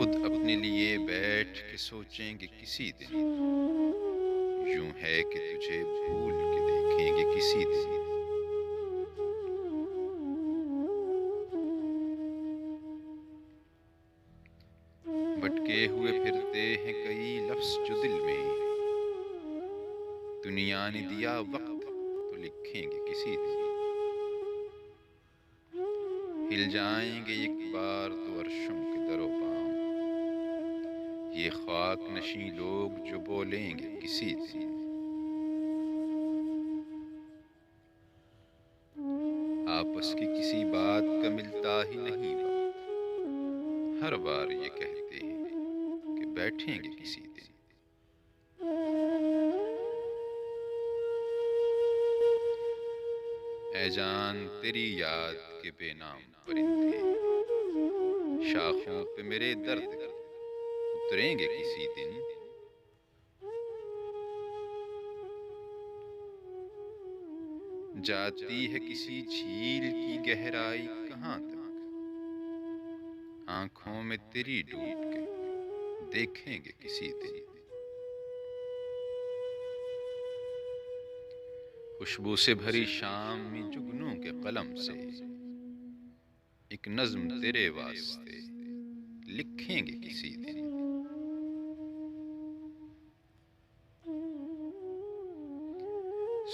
خود اپنے لیے بیٹھ کے سوچیں گے کسی دن، یوں ہے کہ تجھے بھول کے دیکھیں گے کسی دن۔ بھٹکے ہوئے پھرتے ہیں کئی لفظ جو دل میں، دنیا نے دیا وقت تو لکھیں گے کسی دن۔ ہل جائیں گے ایک بار تو عرشوں کے در و بام، یہ خاک نشیں لوگ جو بولیں گے کسی دن۔ آپس کی کسی بات کا ملتا ہی نہیں وقت، ہر بار یہ کہتے ہیں کہ بیٹھیں گے کسی دن۔ اے جان تیری یاد کے بے نام پرندے، شاخوں پہ میرے درد اتریں گے کسی دن۔ جاتی ہے کسی جھیل کی گہرائی کہاں تک، آنکھوں میں تیری ڈوب کے دیکھیں گے کسی دن۔ خوشبو سے بھری شام میں جگنوں کے قلم سے ایک نظم تیرے واسطے لکھیں گے کسی دن۔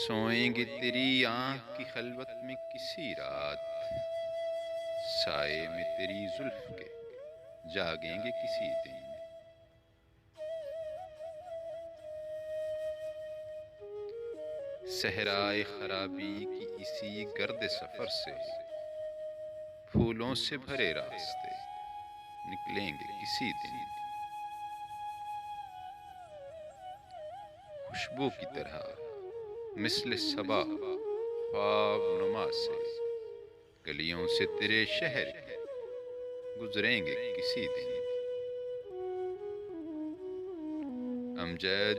سوئیں گے تیری آنکھ کی خلوت میں کسی رات، سائے میں تیری زلف کے جاگیں گے کسی دن۔ صحرائے خرابی کی اسی گرد سفر سے پھولوں سے بھرے راستے نکلیں گے کسی دن۔ خوشبو کی طرح مثل صبا خواب نما سے گلیوں سے تیرے شہر کے گزریں گے کسی دن۔ امجد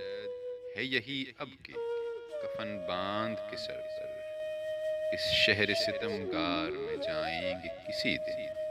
ہے یہی اب کے کفن باندھ کے سر پر، اس شہر ستمگار میں جائیں گے کسی دن۔